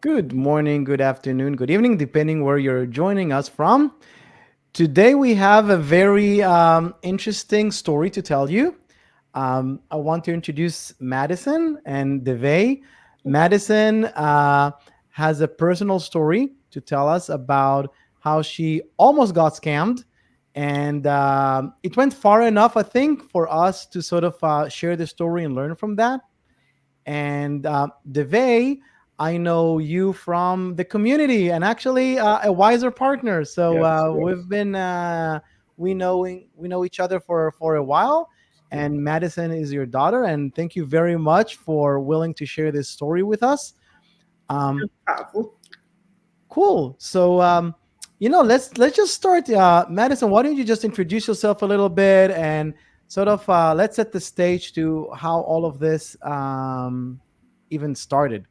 Good morning, good afternoon, good evening, depending where you're joining us from. Today we have a very interesting story to tell you. I want to introduce Madison and Devay. Madison has a personal story to tell us about how she almost got scammed. And it went far enough, I think, for us to sort of share the story and learn from that. And Devay, I know you from the community and actually a wiser partner. So Yes, we've yes. been we know each other for a while. And Madison is your daughter, and thank you very much for willing to share this story with us. Um, Problem. cool. So let's just start. Madison, why don't you just introduce yourself a little bit and sort of let's set the stage to how all of this even started.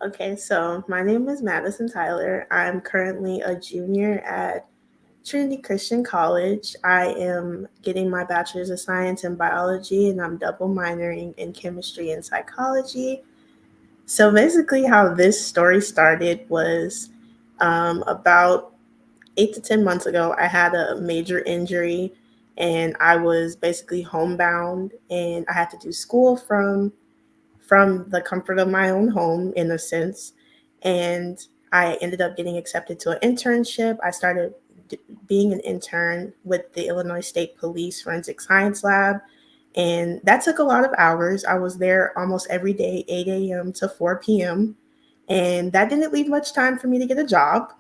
Okay, so my name is Madison Tyler. I'm currently a junior at Trinity Christian College. I am getting my bachelor's of science in biology and I'm double minoring in chemistry and psychology. So basically, how this story started was about 8 to 10 months ago. I had a major injury and I was basically homebound and I had to do school from the comfort of my own home in a sense. And I ended up getting accepted to an internship. I started being an intern with the Illinois State Police Forensic Science Lab. And that took a lot of hours. I was there almost every day, 8 a.m. to 4 p.m. And that didn't leave much time for me to get a job.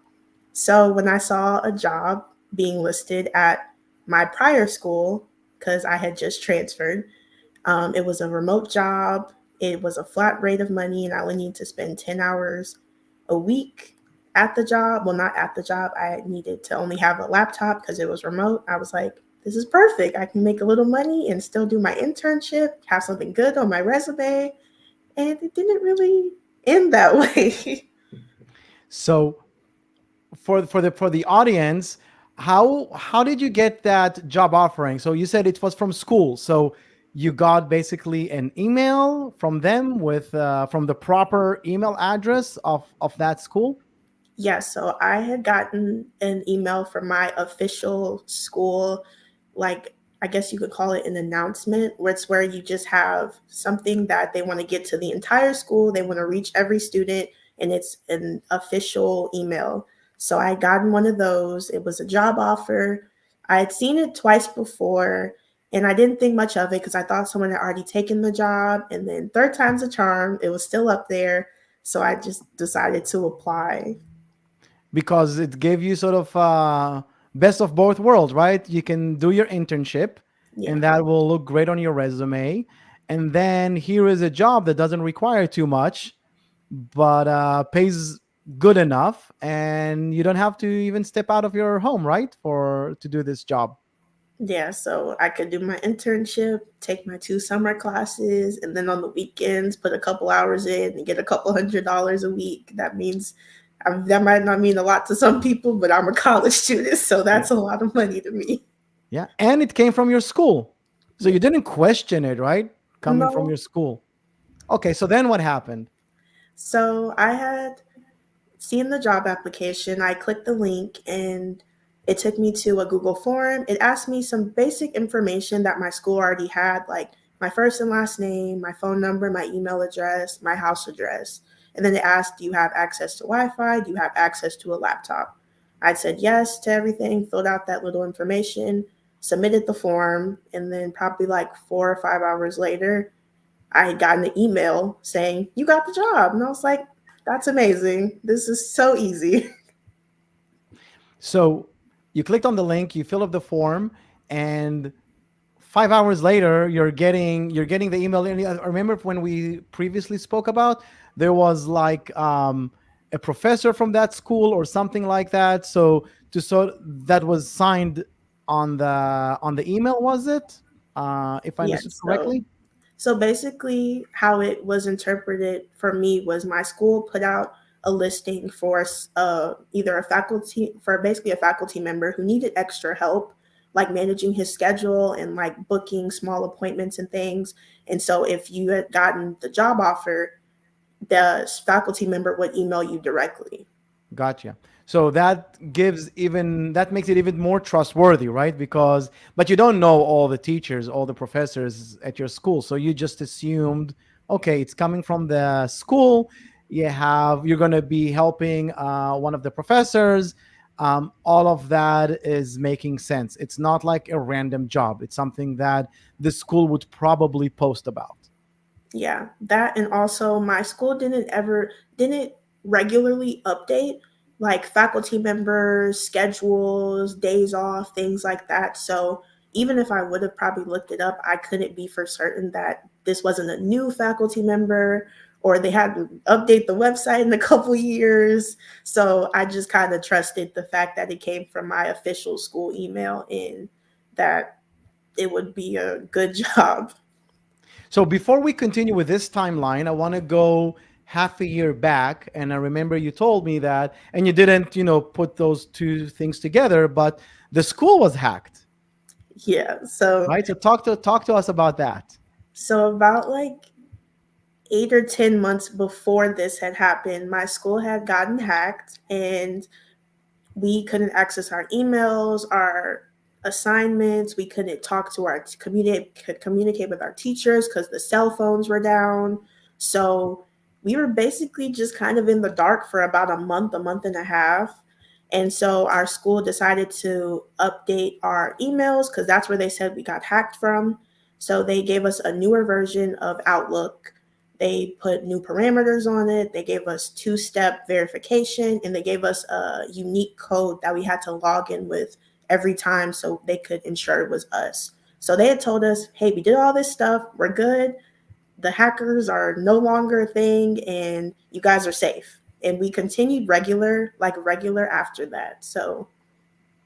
So when I saw a job being listed at my prior school, because I had just transferred, it was a remote job. It was a flat rate of money, and I only need to spend 10 hours a week at the job. Well, not at the job. I needed to only have a laptop because it was remote. I was like, this is perfect. I can make a little money and still do my internship, have something good on my resume. And it didn't really end that way. So for the audience, how did you get that job offering? So you said it was from school. So you got basically an email from them with from the proper email address of that school. Yeah, so I had gotten an email from my official school, like I guess you could call it an announcement, where it's where you just have something that they want to get to the entire school, they want to reach every student, and it's an official email. So I had gotten one of those. It was a job offer. I had seen it twice before, and I didn't think much of it because I thought someone had already taken the job. And then third time's a charm, it was still up there. So I just decided to apply. Because it gave you sort of best of both worlds, right? You can do your internship, Yeah. and that will look great on your resume. And then here is a job that doesn't require too much, but pays good enough, and you don't have to even step out of your home, right, for to do this job. Yeah, so I could do my internship, take my two summer classes, and then on the weekends put a couple hours in and get a couple $100 a week. That means that might not mean a lot to some people, but I'm a college student, so Yeah, that's a lot of money to me. yeah, and it came from your school, so Yeah. you didn't question it, right? Coming from No. your school. Okay, so then what happened? So I had seen the job application. I clicked the link and it took me to a Google form. It asked me some basic information that my school already had, like my first and last name, my phone number, my email address, my house address. And then it asked, do you have access to Wi Fi? Do you have access to a laptop? I said yes to everything, filled out that little information, submitted the form, and then probably like 4 or 5 hours later, I had gotten an email saying, you got the job. And I was like, that's amazing. This is so easy. So you clicked on the link, you fill up the form, and 5 hours later you're getting the email. And I remember when we previously spoke about, there was like a professor from that school or something like that. So to so that was signed on the email, was it? If I understood Yes. So, correctly. so basically, how it was interpreted for me was my school put out a listing for either a faculty for basically a faculty member who needed extra help, like managing his schedule and like booking small appointments and things. And so, if you had gotten the job offer, the faculty member would email you directly. Gotcha. So that makes it even more trustworthy, right? Because but you don't know all the teachers, all the professors at your school, so you just assumed, okay, it's coming from the school. You're going to be helping one of the professors. All of that is making sense. It's not like a random job. It's something that the school would probably post about. Yeah, that, and also my school didn't regularly update like faculty members, schedules, days off, things like that. So even if I would have probably looked it up, I couldn't be for certain that this wasn't a new faculty member or they had to update the website in a couple years. So I just kind of trusted the fact that it came from my official school email and that it would be a good job. So before we continue with this timeline, I want to go half a year back. And I remember you told me that, and you didn't, put those two things together, but the school was hacked, Yeah. So right? So talk to us about that. So about like 8 or 10 months before this had happened, my school had gotten hacked and we couldn't access our emails, our assignments. We couldn't talk to our communicate with our teachers because the cell phones were down. So we were basically just kind of in the dark for about a month and a half. And so our school decided to update our emails because that's where they said we got hacked from. So they gave us a newer version of Outlook. They put new parameters on it. They gave us two-step verification and they gave us a unique code that we had to log in with every time so they could ensure it was us. So they had told us, hey, we did all this stuff. We're good. The hackers are no longer a thing and you guys are safe. And we continued regular after that. So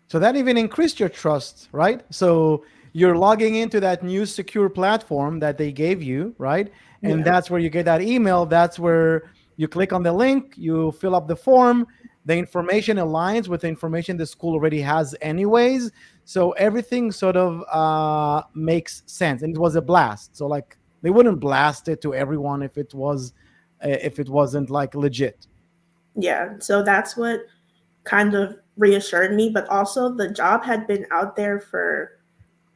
So that even increased your trust, right? So you're logging into that new secure platform that they gave you, right? And yeah, that's where you get that email. That's where you click on the link, you fill up the form, the information aligns with the information the school already has, anyways. So everything sort of makes sense. And it was a blast. So, like, they wouldn't blast it to everyone if it wasn't like legit. yeah. So that's what kind of reassured me. But also, the job had been out there for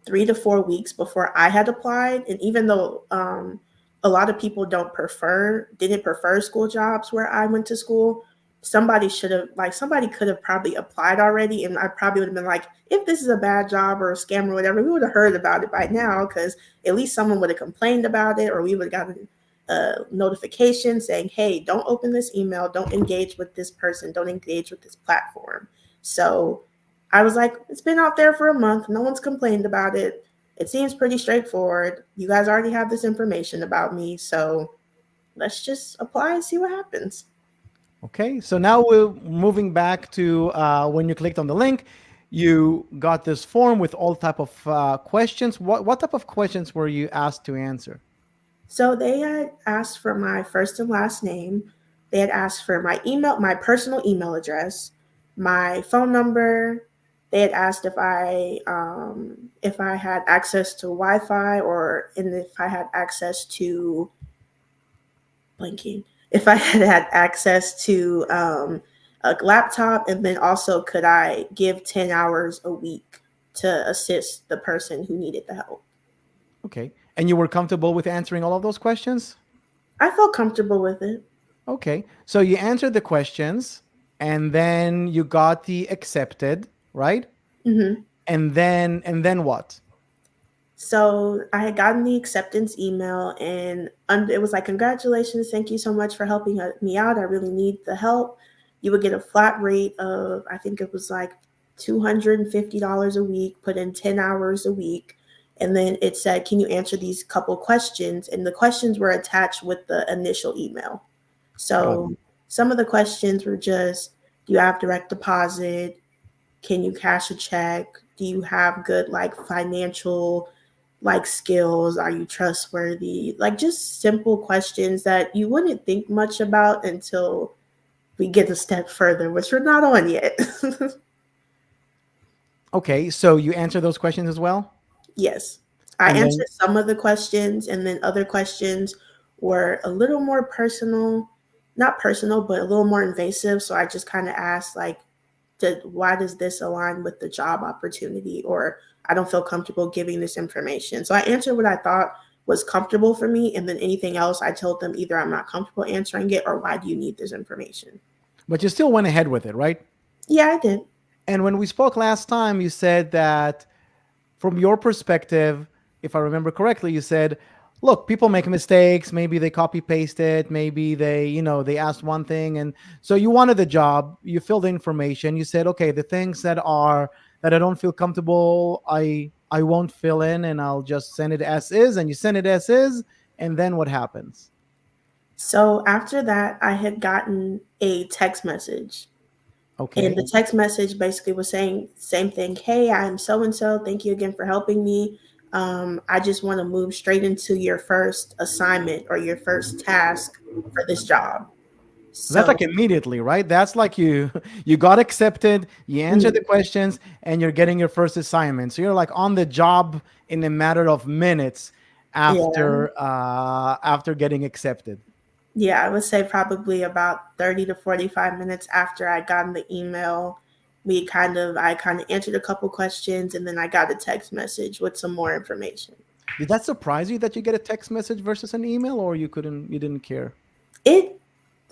3 to 4 weeks before I had applied. And even though a lot of people didn't prefer school jobs where I went to school, somebody could have probably applied already. And I probably would have been like, if this is a bad job or a scam or whatever, we would have heard about it by now because at least someone would have complained about it or we would have gotten a notification saying, hey, don't open this email, don't engage with this person, don't engage with this platform. So I was like, it's been out there for a month. No one's complained about it. It seems pretty straightforward. You guys already have this information about me. So let's just apply and see what happens. Okay, so now we're moving back to when you clicked on the link, you got this form with all type of questions. What type of questions were you asked to answer? So they had asked for my first and last name. They had asked for my email, my personal email address, my phone number. They had asked if I had access to Wi-Fi or and if I had access to blanking. If I had had access to a laptop, and then also could I give 10 hours a week to assist the person who needed the help. Okay, and you were comfortable with answering all of those questions? I felt comfortable with it. Okay, so you answered the questions, and then you got the accepted, right? Hmm. And then what? So I had gotten the acceptance email, and it was like, "Congratulations, thank you so much for helping me out. I really need the help." You would get a flat rate of, I think it was like $250 a week, put in 10 hours a week, and then it said, "Can you answer these couple questions?" And the questions were attached with the initial email. Got So it. some of the questions were just, "Do you have direct deposit? Can you cash a check? Do you have good like financial like skills? Are you trustworthy?" Like just simple questions that you wouldn't think much about until we get a step further, which we're not on yet. Okay, so you answered those questions as well, Yes. I and then answered some of the questions, and then other questions were a little more personal. not personal, but a little more invasive. So I just kind of asked, like, why does this align with the job opportunity? Or I don't feel comfortable giving this information. So I answered what I thought was comfortable for me. And then anything else, I told them either I'm not comfortable answering it or why do you need this information? But you still went ahead with it, right? Yeah, I did. And when we spoke last time, you said that from your perspective, if I remember correctly, you said, look, people make mistakes. Maybe they copy paste it. Maybe they asked one thing. And so you wanted the job, you filled the information. You said, okay, the things that I don't feel comfortable, I won't fill in and I'll just send it as is. And you send it as is. And then what happens? So after that, I had gotten a text message. And Okay. the text message basically was saying same thing. Hey, I'm so and so. Thank you again for helping me. I just want to move straight into your first assignment or your first task for this job. That's So like immediately, right? That's like you you got accepted, you answered the mm, questions, and you're getting your first assignment. So you're like on the job in a matter of minutes yeah, after getting accepted. yeah, I would say probably about 30 to 45 minutes after I got the email, I kind of answered a couple questions and then I got a text message with some more information. Did that surprise you that you get a text message versus an email, or you didn't care? It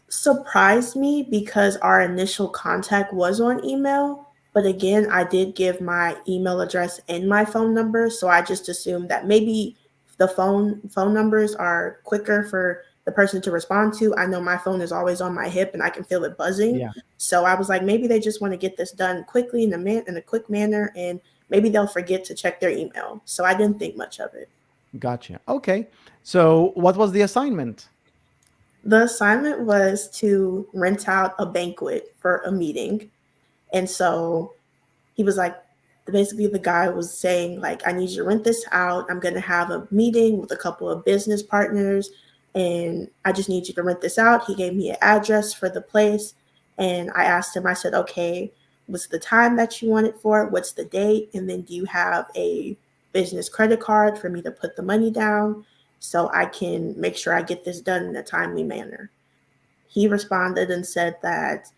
surprised me because our initial contact was on email. But again, I did give my email address and my phone number, so I just assumed that maybe the phone numbers are quicker for the person to respond to. I know my phone is always on my hip and I can feel it buzzing. Yeah, So I was like, maybe they just want to get this done quickly in a quick manner, and maybe they'll forget to check their email. So I didn't think much of it. gotcha. Okay. So what was the assignment? The assignment was to rent out a banquet for a meeting. And so he was like, basically, the guy was saying, like, I need you to rent this out. I'm going to have a meeting with a couple of business partners, and I just need you to rent this out. He gave me an address for the place. And I asked him, I said, okay, what's the time that you want it for? What's the date? And then do you have a business credit card for me to put the money down so I can make sure I get this done in a timely manner? He responded and said that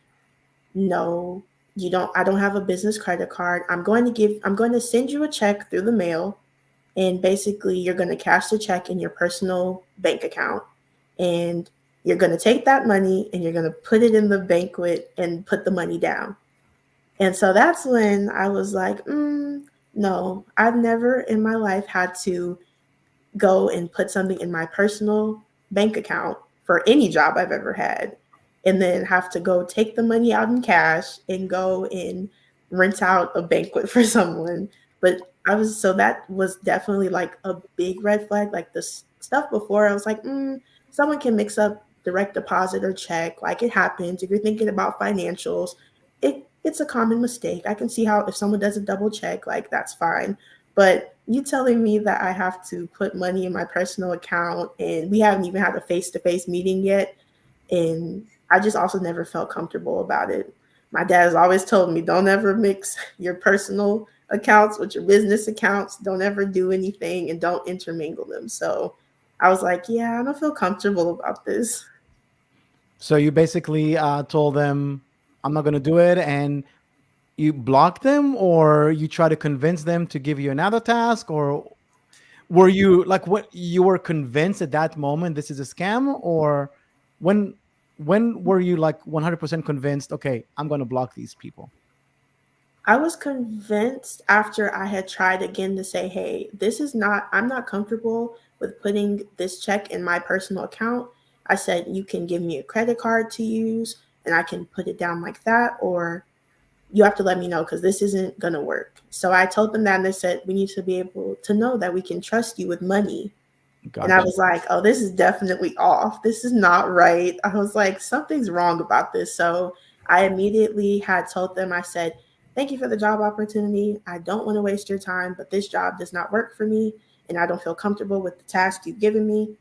no, you don't, I don't have a business credit card. I'm going to send you a check through the mail, and basically you're going to cash the check in your personal bank account, and you're going to take that money and you're going to put it in the banquet and put the money down. And so that's when I was like, no, I've never in my life had to go and put something in my personal bank account for any job I've ever had, and then have to go take the money out in cash and go and rent out a banquet for someone. But that was definitely like a big red flag. Like this stuff before, I was like, someone can mix up direct deposit or check. Like it happens. If you're thinking about financials, it's a common mistake. I can see how if someone does a double check, like that's fine. But you telling me that I have to put money in my personal account and we haven't even had a face to face meeting yet. And I just also never felt comfortable about it. My dad has always told me don't ever mix your personal accounts with your business accounts. Don't ever do anything and don't intermingle them. So I was like, yeah, I don't feel comfortable about this. So you basically told them, I'm not going to do it, and you block them, or you try to convince them to give you another task, or were you like what you were convinced at that moment this is a scam, or when when were you like 100% convinced, okay, I'm going to block these people? I was convinced after I had tried again to say, hey, I'm not comfortable with putting this check in my personal account. I said, you can give me a credit card to use and I can put it down like that, or you have to let me know because this isn't going to work. So I told them that and they said, we need to be able to know that we can trust you with money. And I Gotcha. was like, oh, this is definitely off. This is not right. I was like, something's wrong about this. So I immediately had told them, I said, thank you for the job opportunity. I don't want to waste your time, but this job does not work for me. And I don't feel comfortable with the task you've given me.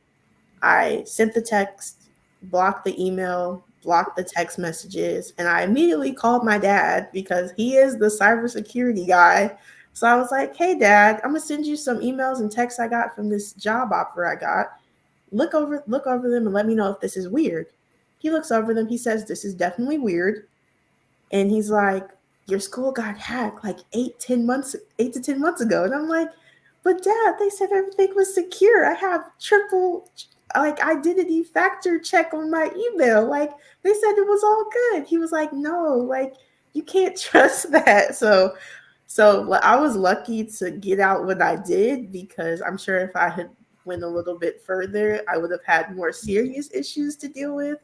I sent the text, blocked the email, blocked the text messages, and I immediately called my dad because he is the cybersecurity guy. So I was like, "Hey, Dad, I'm gonna send you some emails and texts I got from this job offer I got. Look over them and let me know if this is weird." He looks over them. He says, "This is definitely weird." And he's like, "Your school got hacked like 8 to 10 months ago." And I'm like, "But Dad, they said everything was secure. I have triple like identity factor check on my email. Like they said it was all good." He was like, "No, like you can't trust that." So I was lucky to get out when I did, because I'm sure if I had went a little bit further, I would have had more serious issues to deal with,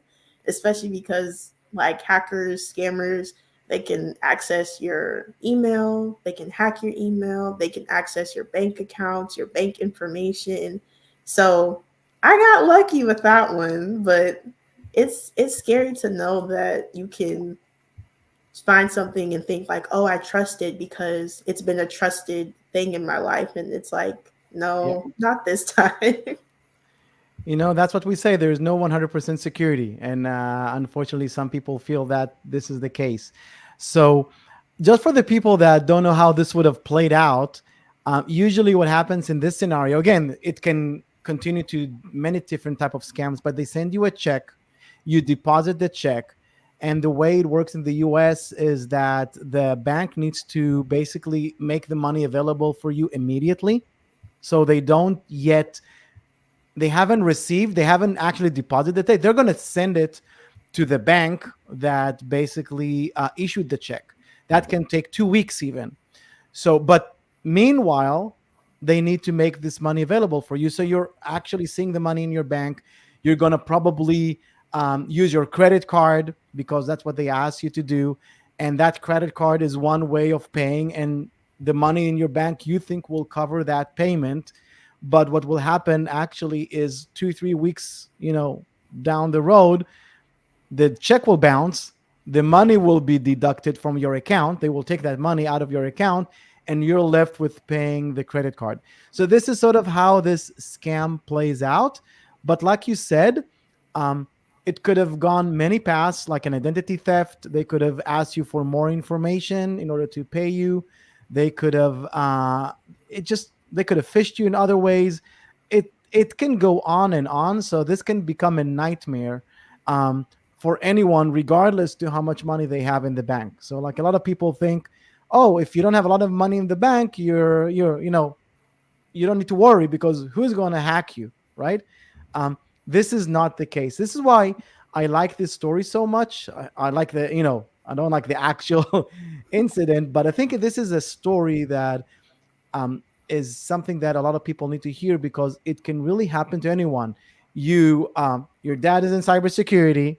especially because like hackers, scammers, they can access your email, they can hack your email, they can access your bank accounts, your bank information. So I got lucky with that one, but it's scary to know that you can find something and think like, "Oh, I trust it because it's been a trusted thing in my life." And it's like, Yeah. no, not this time. That's what we say. There's no 100% security. And unfortunately, some people feel that this is the case. So, just for the people that don't know how this would have played out, usually what happens in this scenario, again, it can continue to many different type of scams, but they send you a check, you deposit the check, and the way it works in the US is that the bank needs to basically make the money available for you immediately. So they haven't received, they haven't actually deposited it. They're going to send it to the bank that basically issued the check. That can take 2 weeks even. So, but meanwhile, they need to make this money available for you. So you're actually seeing the money in your bank. You're going to probably use your credit card because that's what they ask you to do. And that credit card is one way of paying. And the money in your bank you think will cover that payment. But what will happen actually is 2, 3 weeks, down the road, the check will bounce, the money will be deducted from your account, they will take that money out of your account, and you're left with paying the credit card. So this is sort of how this scam plays out. But like you said, um, it could have gone many paths, like an identity theft. They could have asked you for more information in order to pay you. They could have they could have fished you in other ways. It can go on and on. So this can become a nightmare for anyone, regardless to how much money they have in the bank. So like a lot of people think, oh, if you don't have a lot of money in the bank, you don't need to worry because who's going to hack you, right? Um, this is not the case. This is why I like this story so much. I like I don't like the actual incident, but I think this is a story that is something that a lot of people need to hear because it can really happen to anyone. Your dad is in cybersecurity.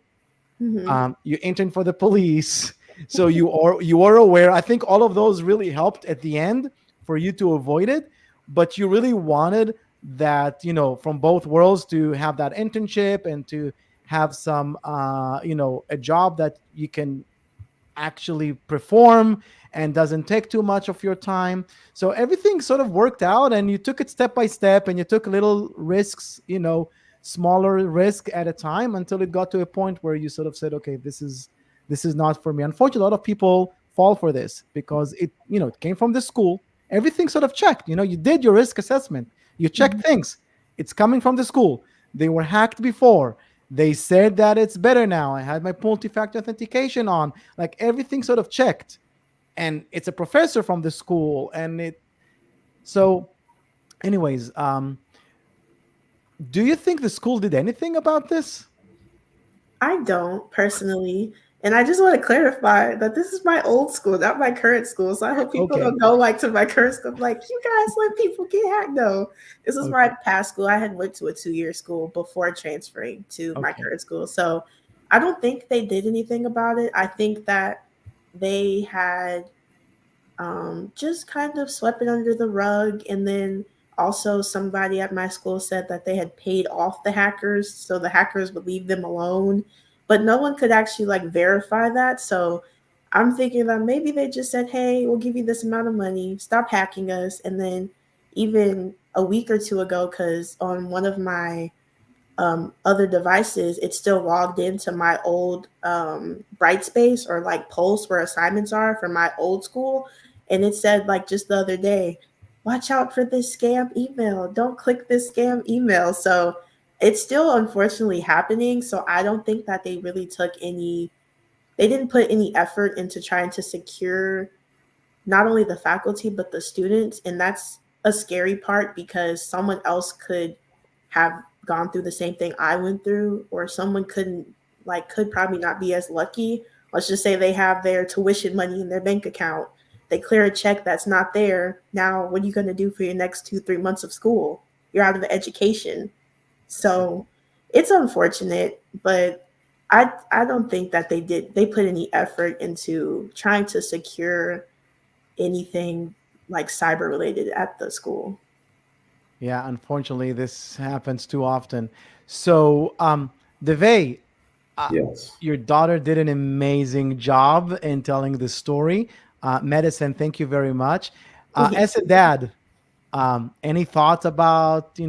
Hmm. You intern for the police, so you are aware. I think all of those really helped at the end for you to avoid it, but you really wanted that, from both worlds, to have that internship and to have some a job that you can actually perform and doesn't take too much of your time. So everything sort of worked out and you took it step by step and you took little risks, smaller risk at a time until it got to a point where you sort of said, okay, this is not for me. Unfortunately, a lot of people fall for this because it came from the school. Everything sort of checked. You did your risk assessment. You checked things. It's coming from the school. They were hacked before. They said that it's better now. I had my multi-factor authentication on. Like everything sort of checked. And it's a professor from the school. So, anyways, do you think the school did anything about this? I don't personally. And I just want to clarify that this is my old school, not my current school. So I hope people Okay. don't go like to my current school, like, you guys let people get hacked. No, this is my Okay. past school. I had went to a 2 year school before transferring to my Okay. current school. So I don't think they did anything about it. I think that they had just kind of swept it under the rug. And then also, somebody at my school said that they had paid off the hackers, so the hackers would leave them alone. But no one could actually like verify that. So I'm thinking that maybe they just said, "Hey, we'll give you this amount of money. Stop hacking us." And then even a week or two ago, because on one of my other devices, it's still logged into my old Brightspace or like Pulse where assignments are for my old school. And it said, like, just the other day, "Watch out for this scam email. Don't click this scam email." So it's still unfortunately happening. So I don't think that they didn't put any effort into trying to secure not only the faculty but the students, and that's a scary part because someone else could have gone through the same thing I went through, or someone could probably not be as lucky. Let's just say they have their tuition money in their bank account, they clear a check that's not there. Now what are you going to do for your next 2-3 months of school? You're out of education. So it's unfortunate, but I don't think that they put any effort into trying to secure anything like cyber related at the school. Yeah, unfortunately, this happens too often. So, Devay, uh, Yes. your daughter did an amazing job in telling the story. Medicine, thank you very much. As a dad, any thoughts about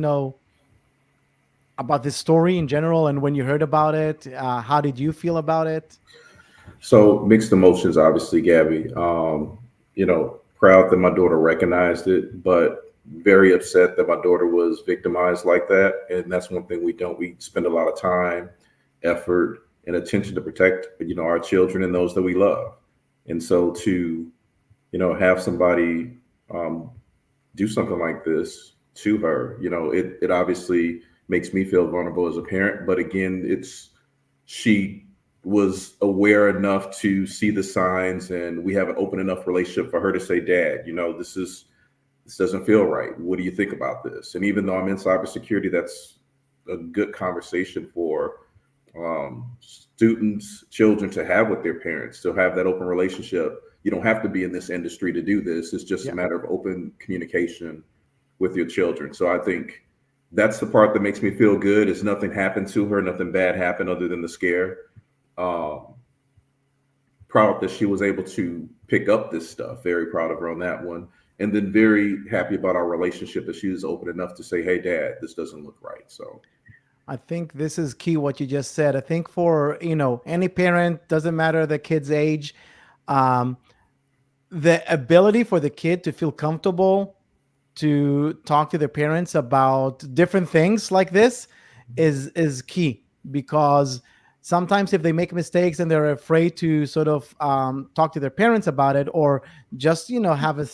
about this story in general, and when you heard about it, how did you feel about it? So mixed emotions, obviously, Gabby. Proud that my daughter recognized it, but very upset that my daughter was victimized like that. And that's one thing we don't. We spend a lot of time, effort, and attention to protect, our children and those that we love. And so to, have somebody um, do something like this to her, it obviously makes me feel vulnerable as a parent. But again, she was aware enough to see the signs, and we have an open enough relationship for her to say, Dad, this doesn't feel right. What do you think about this? And even though I'm in cybersecurity, that's a good conversation for students, children to have with their parents, to have that open relationship. You don't have to be in this industry to do this. It's just a Yeah. matter of open communication with your children. So I think that's the part that makes me feel good. Is nothing happened to her, nothing bad happened other than the scare. Um, Proud that she was able to pick up this stuff. Very proud of her on that one. And then very happy about our relationship that she was open enough to say, "Hey, Dad, this doesn't look right." So I think this is key what you just said. I think for any parent, doesn't matter the kid's age, um, the ability for the kid to feel comfortable to talk to their parents about different things like this is key, because sometimes if they make mistakes and they're afraid to sort of talk to their parents about it, or just have a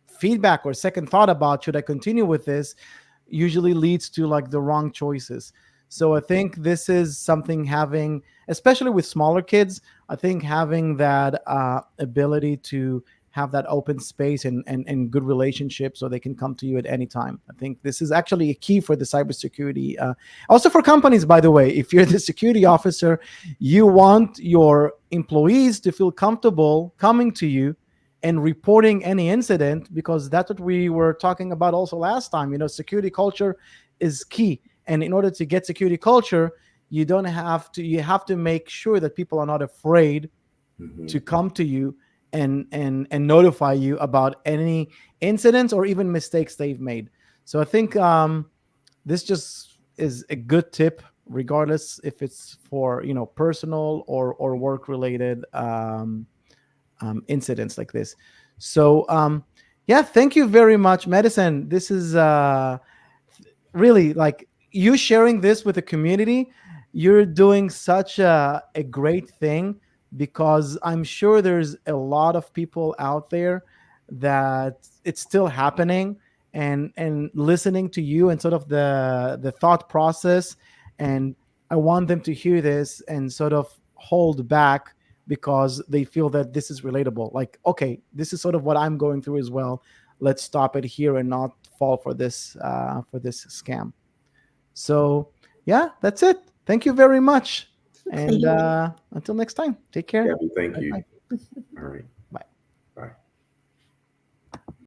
feedback or second thought about should I continue with this, usually leads to like the wrong choices. So I think this is something, having, especially with smaller kids, I think having that ability to have that open space and good relationship so they can come to you at any time. I think this is actually a key for the cybersecurity. Also for companies, by the way, if you're the security officer, you want your employees to feel comfortable coming to you and reporting any incident, because that's what we were talking about also last time. Security culture is key. And in order to get security culture, you have to make sure that people are not afraid to mhm. come to you and notify you about any incidents or even mistakes they've made. So I think this just is a good tip, regardless if it's for personal or work related incidents like this. So yeah, thank you very much, Medicine. This is really, like, you sharing this with the community. You're doing such a great thing, because I'm sure there's a lot of people out there that it's still happening, and listening to you and sort of the thought process. And I want them to hear this and sort of hold back, because they feel that this is relatable, like, okay, this is sort of what I'm going through as well. Let's stop it here and not fall for this scam. So yeah, that's it. Thank you very much. And Thank you. until next time, take care. Gabby, thank Bye you. bye. All right.